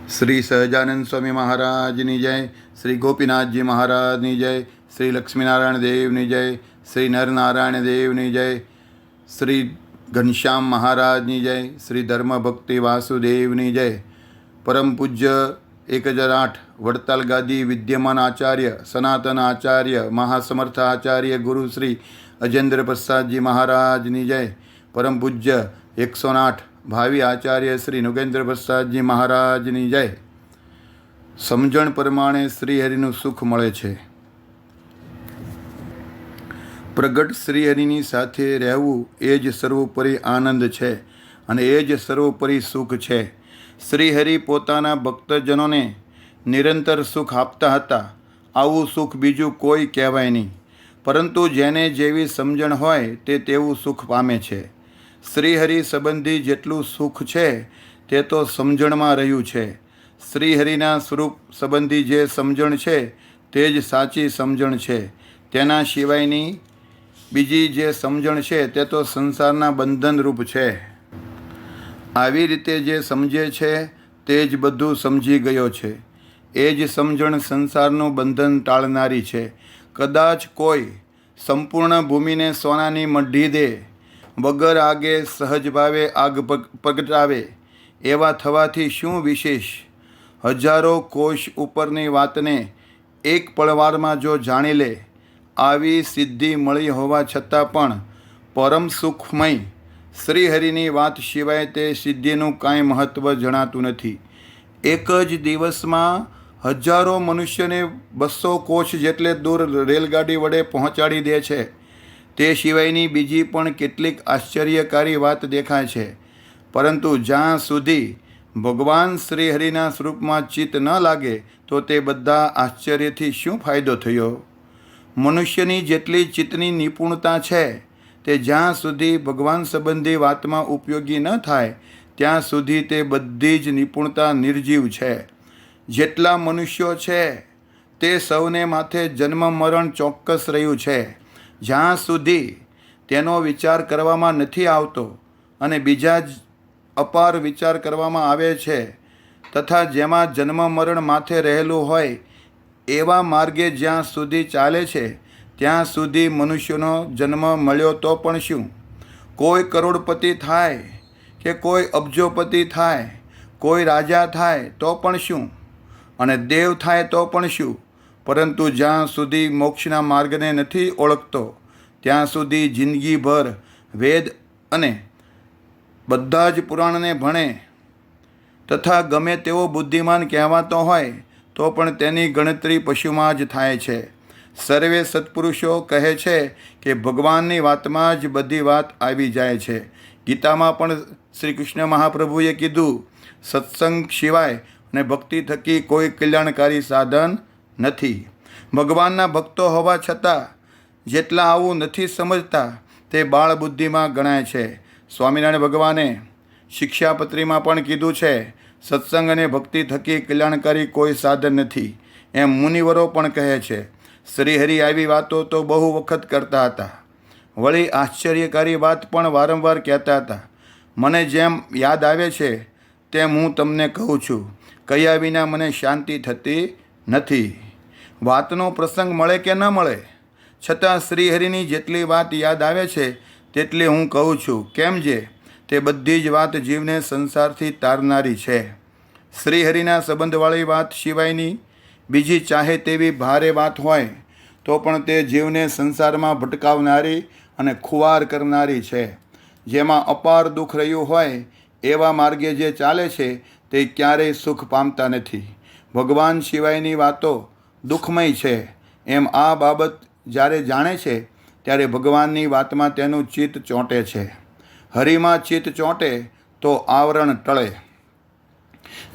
શ્રી સહજાનંદ સ્વામી મહારાજની જય, શ્રી ગોપીનાથજી મહારાજની જય, શ્રી લક્ષ્મીનારાયણ દેવની જય, શ્રી નરનારાયણ દેવની જય, શ્રી ઘનશ્યામ મહારાજની જય, શ્રી ધર્મભક્તિ વાસુદેવની જય. પરમ પૂજ્ય 1008 વડતાલ ગાદી વિદ્યમાન આચાર્ય સનાતન આચાર્ય મહાસમર્થ આચાર્ય ગુરુ શ્રી અજેન્દ્ર પ્રસાદજી મહારાજની જય. પરમ પૂજ્ય 108 ભાવિ આચાર્ય શ્રી નુગેન્દ્ર પ્રસાદજી મહારાજની જય. સમજણ પ્રમાણે શ્રીહરિનું સુખ મળે છે. પ્રગટ શ્રીહરિની સાથે રહેવું એ જ સર્વોપરી આનંદ છે અને એ જ સર્વોપરી સુખ છે. શ્રીહરિ પોતાના ભક્તજનોને નિરંતર સુખ આપતા હતા. આવું સુખ બીજું કોઈ કહેવાય નહીં, પરંતુ જેને જેવી સમજણ હોય તે તેવું સુખ પામે છે. શ્રીહરિ સંબંધી જેટલું સુખ છે તે તો સમજણમાં રહ્યું છે. શ્રીહરિના સ્વરૂપ સંબંધી જે સમજણ છે તે જ સાચી સમજણ છે. તેના સિવાયની બીજી જે સમજણ છે તે તો સંસારના બંધનરૂપ છે. આવી રીતે જે સમજે છે તે જ બધું સમજી ગયો છે. એ જ સમજણ સંસારનું બંધન ટાળનારી છે. કદાચ કોઈ સંપૂર્ણ ભૂમિને સોનાની મઢી દે, વગર આગે સહજ ભાવે આગ પ્રગટાવે, એવા થવાથી શું વિશેષ? હજારો કોષ ઉપરની વાતને એક પળવારમાં જો જાણી લે, આવી સિદ્ધિ મળી હોવા છતાં પણ પરમ સુખમય શ્રીહરિની વાત સિવાય તે સિદ્ધિનું કાંઈ મહત્ત્વ જણાતું નથી. એક જ દિવસમાં હજારો મનુષ્યને 200 કોષ જેટલે દૂર રેલગાડી વડે પહોંચાડી દે છે. તે સિવાયની બીજી પણ કેટલીક આશ્ચર્યકારી વાત દેખાય છે. પરંતુ જ્યાં સુધી ભગવાન શ્રીહરિના સ્વરૂપમાં ચિત્ત ન લાગે તો તે બધા આશ્ચર્યથી શું ફાયદો થયો? મનુષ્યની જેટલી ચિત્તની નિપુણતા છે તે જ્યાં સુધી ભગવાન સંબંધી વાતમાં ઉપયોગી ન થાય ત્યાં સુધી તે બધી જ નિપુણતા નિર્જીવ છે. જેટલા મનુષ્યો છે તે સૌને માથે જન્મ મરણ ચોક્કસ રહ્યું છે. જ્યાં સુધી તેનો વિચાર કરવામાં નથી આવતો અને બીજા જ અપાર વિચાર કરવામાં આવે છે તથા જેમાં જન્મ મરણ માથે રહેલું હોય એવા માર્ગે જ્યાં સુધી ચાલે છે ત્યાં સુધી મનુષ્યનો જન્મ મળ્યો તો પણ શું? કોઈ કરોડપતિ થાય કે કોઈ અબજોપતિ થાય, કોઈ રાજા થાય તો પણ શું, અને દેવ થાય તો પણ શું? પરંતુ જ્યાં સુધી મોક્ષના માર્ગને નથી ઓળખતો ત્યાં સુધી જિંદગીભર વેદ અને બધા જ પુરાણને ભણે તથા ગમે તેવો બુદ્ધિમાન કહેવાતો હોય તો પણ તેની ગણતરી પશુમાં જ થાય છે. સર્વે સત્પુરુષો કહે છે કે ભગવાનની વાતમાં જ બધી વાત આવી જાય છે. ગીતામાં પણ શ્રી કૃષ્ણ મહાપ્રભુએ કીધું, સત્સંગ સિવાય અને ભક્તિ થકી કોઈ કલ્યાણકારી સાધન નથી. ભગવાનના ભક્તો હોવા છતાં જેટલા આવું નથી સમજતા તે બાળ બુદ્ધિમાં ગણાય છે. સ્વામિનારાયણ ભગવાને શિક્ષાપત્રીમાં પણ કીધું છે, સત્સંગ અને ભક્તિ થકી કલ્યાણકારી કોઈ સાધન નથી. એમ મુનિવરો પણ કહે છે. શ્રીહરિ આવી વાતો તો બહુ વખત કરતા હતા. વળી આશ્ચર્યકારી વાત પણ વારંવાર કહેતા હતા. મને જેમ યાદ આવે છે તેમ હું તમને કહું છું. કહ્યા વિના મને શાંતિ થતી નથી. વાતનો પ્રસંગ મળે કે ન મળે, છતાં શ્રીહરિની જેટલી વાત યાદ આવે છે તેટલી હું કહું છું. કેમ જે તે બધી જ વાત જીવને સંસારથી તારનારી છે. શ્રીહરિના સંબંધવાળી વાત સિવાયની બીજી ચાહે તેવી ભારે વાત હોય તો પણ તે જીવને સંસારમાં ભટકાવનારી અને ખુવાર કરનારી છે. જેમાં અપાર દુઃખ રહ્યું હોય એવા માર્ગે જે ચાલે છે તે ક્યારેય સુખ પામતા નથી. ભગવાન સિવાયની વાતો દુઃખમય છે એમ આ બાબત જ્યારે જાણે છે ત્યારે ભગવાનની વાતમાં તેનું ચિત્ત ચોંટે છે. હરિમાં ચિત્ત ચોંટે તો આવરણ ટળે.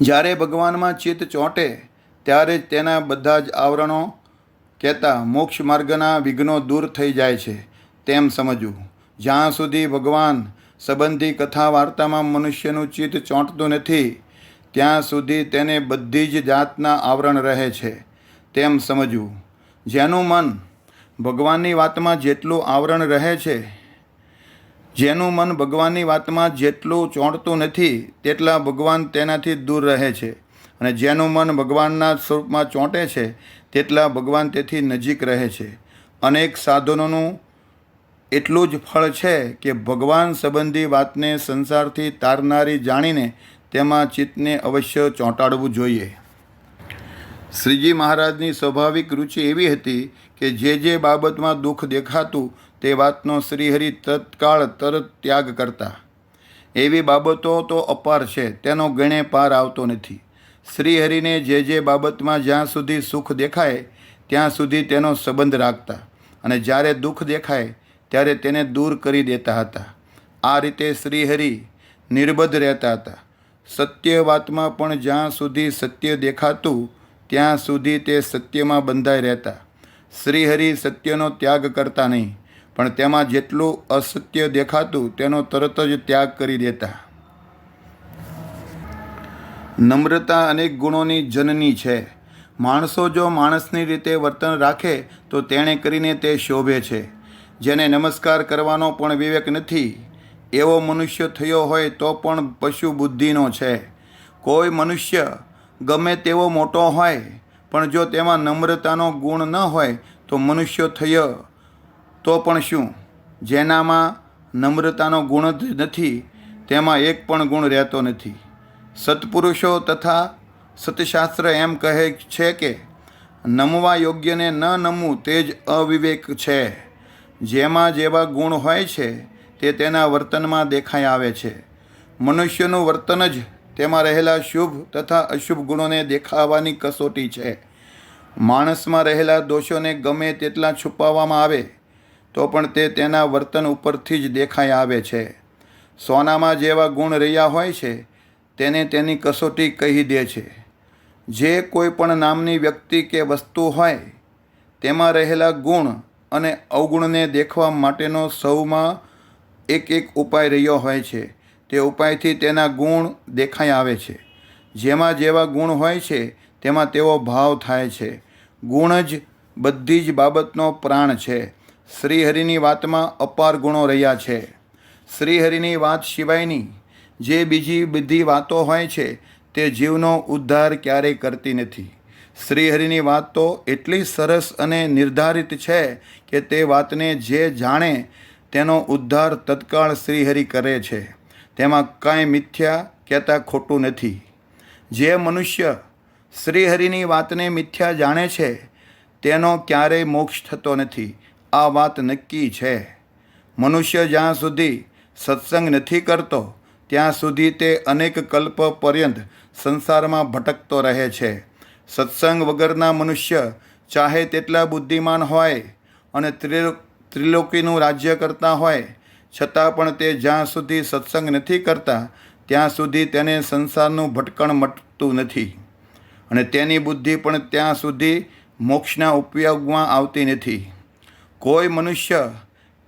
જ્યારે ભગવાનમાં ચિત્ત ચોંટે ત્યારે જ તેના બધા જ આવરણો કહેતા મોક્ષ માર્ગના વિઘ્નો દૂર થઈ જાય છે તેમ સમજવું. જ્યાં સુધી ભગવાન સંબંધી કથા વાર્તામાં મનુષ્યનું ચિત્ત ચોંટતું નથી ત્યાં સુધી તેને બધી જ જાતના આવરણ રહે છે તેમ સમજવું. જેનું મન ભગવાનની વાતમાં જેટલું આવરણ રહે છે, જેનું મન ભગવાનની વાતમાં જેટલું ચોંટતું નથી તેટલા ભગવાન તેનાથી દૂર રહે છે. અને જેનું મન ભગવાનના સ્વરૂપમાં ચોંટે છે તેટલા ભગવાન તેથી નજીક રહે છે. અનેક સાધનોનું એટલું જ ફળ છે કે ભગવાન સંબંધી વાતને સંસારથી તારનારી જાણીને તેમાં ચિત્તને અવશ્ય ચોંટાડવું જોઈએ. શ્રીજી મહારાજની સ્વાભાવિક રુચિ એવી હતી કે જે બાબતમાં દુઃખ દેખાતું તે વાતનો શ્રીહરિ તત્કાળ તરત ત્યાગ કરતા. એવી બાબતો તો અપાર છે, તેનો ગણે પાર આવતો નથી. શ્રીહરિને જે બાબતમાં જ્યાં સુધી સુખ દેખાય ત્યાં સુધી તેનો સંબંધ રાખતા અને જ્યારે દુઃખ દેખાય ત્યારે તેને દૂર કરી દેતા હતા. આ રીતે શ્રીહરિ નિર્બદ્ધ રહેતા હતા. સત્ય વાતમાં પણ જ્યાં સુધી સત્ય દેખાતું ત્યાં સુધી તે સત્યમાં બંધાઈ રહેતા. શ્રીહરિ સત્યનો ત્યાગ કરતા નહીં, પણ તેમાં જેટલું અસત્ય દેખાતું તેનો તરત જ ત્યાગ કરી દેતા. નમ્રતા અનેક ગુણોની જનની છે. માણસો જો માણસની રીતે વર્તન રાખે તો તેણે કરીને તે શોભે છે. જેને નમસ્કાર કરવાનો પણ વિવેક નથી એવો મનુષ્ય થયો હોય તો પણ પશુ બુદ્ધિનો છે. કોઈ મનુષ્ય ગમે તેવો મોટો હોય પણ જો તેમાં નમ્રતાનો ગુણ ન હોય તો મનુષ્ય થયો તો પણ શું? જેનામાં નમ્રતાનો ગુણ જ નથી તેમાં એક પણ ગુણ રહેતો નથી. સત્પુરુષો તથા સતશાસ્ત્ર એમ કહે છે કે નમવા યોગ્યને ન નમવું તે જ અવિવેક છે. જેમાં જેવા ગુણ હોય છે તે તેના વર્તનમાં દેખાઈ આવે છે. મનુષ્યનું વર્તન જ તેમાં રહેલા શુભ તથા અશુભ ગુણોને દેખાવાની કસોટી છે. માણસમાં રહેલા દોષોને ગમે તેટલા છુપાવવામાં આવે તો પણ તે તેના વર્તન ઉપરથી જ દેખાઈ આવે છે. સોનામાં જેવા ગુણ રહ્યા હોય છે તેને તેની કસોટી કહી દે છે. જે કોઈ પણ નામની વ્યક્તિ કે વસ્તુ હોય તેમાં રહેલા ગુણ અને અવગુણને દેખવા માટેનો સૌમાં એક ઉપાય રહ્યો હોય છે. તે ઉપાયથી તેના ગુણ દેખાઈ આવે છે. જેમાં જેવા ગુણ હોય છે તેમાં તેવો ભાવ થાય છે. ગુણ જ બધી જ બાબતનો પ્રાણ છે. શ્રીહરિની વાતમાં અપાર ગુણો રહ્યા છે. શ્રીહરિની વાત સિવાયની જે બીજી બધી વાતો હોય છે તે જીવનો ઉદ્ધાર ક્યારેય કરતી નથી. શ્રીહરિની વાત તો એટલી સરસ અને નિર્ધારિત છે કે તે વાતને જે જાણે તેનો ઉદ્ધાર તત્કાળ શ્રીહરિ કરે છે. તેમાં કાંઈ મિથ્યા કહેતા ખોટું નથી. જે મનુષ્ય શ્રીહરિની વાતને મિથ્યા જાણે છે તેનો ક્યારેય મોક્ષ થતો નથી. આ વાત નક્કી છે. મનુષ્ય જ્યાં સુધી સત્સંગ નથી કરતો ત્યાં સુધી તે અનેક કલ્પ પર્યંત સંસારમાં ભટકતો રહે છે. સત્સંગ વગરના મનુષ્ય ચાહે તેટલા બુદ્ધિમાન હોય અને ત્રિલોકીનું રાજ્ય કરતા હોય છતાં પણ તે જ્યાં સુધી સત્સંગ નથી કરતા ત્યાં સુધી તેને સંસારનું ભટકણ મટતું નથી અને તેની બુદ્ધિ પણ ત્યાં સુધી મોક્ષના ઉપયોગમાં આવતી નથી. કોઈ મનુષ્ય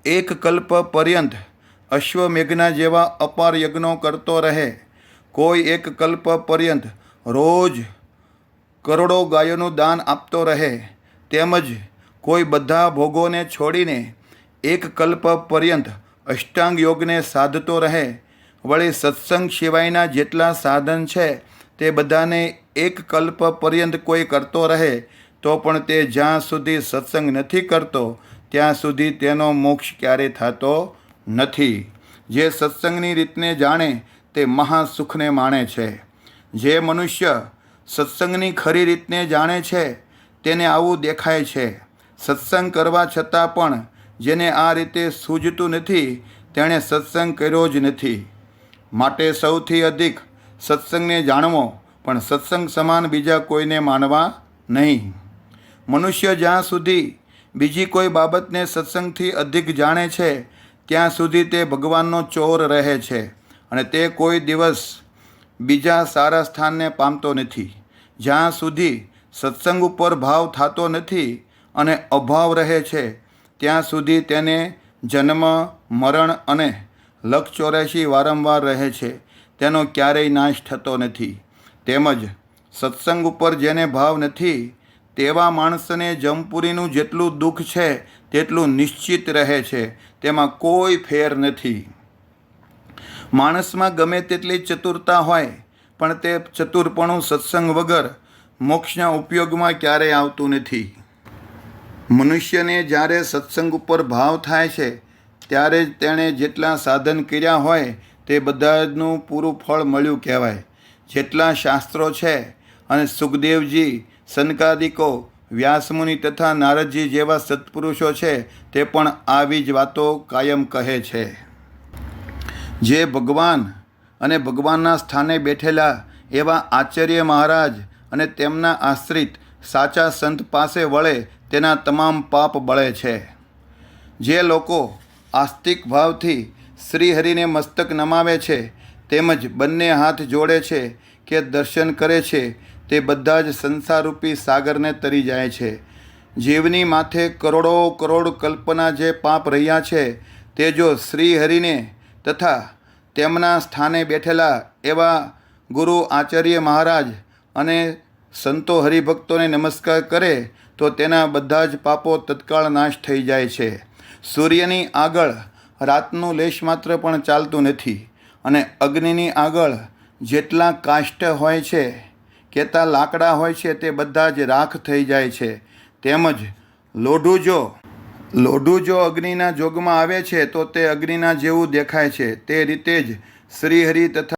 એક કલ્પ પર્યંત અશ્વમેઘના જેવા અપાર યજ્ઞો કરતો રહે, કોઈ એક કલ્પ પર્યંત રોજ કરોડો ગાયોનું દાન આપતો રહે, તેમજ કોઈ બધા ભોગોને છોડીને એક કલ્પ પર્યંત અષ્ટાંગ યોગને સાધતો રહે. વળી સત્સંગ સિવાયના જેટલા સાધન છે તે બધાને એક કલ્પ પર્યંત કોઈ કરતો રહે તો પણ તે જ્યાં સુધી સત્સંગ નથી કરતો ત્યાં સુધી તેનો મોક્ષ ક્યારેય થતો નથી. જે સત્સંગની રીતને જાણે તે મહાસુખને માણે છે. જે મનુષ્ય સત્સંગની ખરી રીતને જાણે છે તેને આવું દેખાય છે. સત્સંગ કરવા છતાં પણ જેને આ રીતે સૂઝતું નથી તેણે સત્સંગ કર્યો જ નથી. માટે સૌથી અધિક સત્સંગને જાણવો, પણ સત્સંગ સમાન બીજા કોઈને માનવા નહીં. મનુષ્ય જ્યાં સુધી બીજી કોઈ બાબતને સત્સંગથી અધિક જાણે છે ત્યાં સુધી તે ભગવાનનો ચોર રહે છે અને તે કોઈ દિવસ બીજા સારા સ્થાનને પામતો નથી. જ્યાં સુધી સત્સંગ ઉપર ભાવ થતો નથી અને અભાવ રહે છે ત્યાં સુધી તેને જન્મ મરણ અને લખ 84 વારંવાર રહે છે. તેનો ક્યારેય નાશ થતો નથી. તેમજ સત્સંગ ઉપર જેને ભાવ નથી તેવા માણસને જમપુરીનું જેટલું દુઃખ છે તેટલું નિશ્ચિત રહે છે. તેમાં કોઈ ફેર નથી. માણસમાં ગમે તેટલી ચતુરતા હોય પણ તે ચતુરપણું સત્સંગ વગર મોક્ષના ઉપયોગમાં ક્યારેય આવતું નથી. મનુષ્યને જ્યારે સત્સંગ ઉપર ભાવ થાય છે ત્યારે જ તેણે જેટલા સાધન કર્યા હોય તે બધાનું પૂરું ફળ મળ્યું કહેવાય. જેટલા શાસ્ત્રો છે અને સુખદેવજી, સનકાદિકો, વ્યાસમુનિ તથા નારદજી જેવા સત્પુરુષો છે તે પણ આવી જ વાતો કાયમ કહે છે. જે ભગવાન અને ભગવાનના સ્થાને બેઠેલા એવા આચાર્ય મહારાજ અને તેમના આશ્રિત સાચા સંત પાસે વળે તેના તમામ પાપ બળે છે. જે લોકો આસ્તિક ભાવથી શ્રીહરિને મસ્તક નમાવે છે તેમજ બંને હાથ જોડે છે કે દર્શન કરે છે તે બધા જ સંસારરૂપી સાગરને તરી જાય છે. જીવની માથે કરોડો કરોડ કલ્પના જે પાપ રહ્યા છે તે જો શ્રીહરિને તથા તેમના સ્થાને બેઠેલા એવા ગુરુ આચાર્ય મહારાજ અને સંતો હરિભક્તોને નમસ્કાર કરે તો તેના બધા જ પાપો તત્કાળ નાશ થઈ જાય છે. સૂર્યની આગળ રાતનું લેશ માત્ર પણ ચાલતું નથી અને અગ્નિની આગળ જેટલા કાષ્ઠ હોય છે, કેતા લાકડા હોય છે તે બધા જ રાખ થઈ જાય છે. તેમજ લોઢું જો અગ્નિના જોગમાં આવે છે તો તે અગ્નિના જેવું દેખાય છે. તે રીતે જ શ્રીહરિ તથા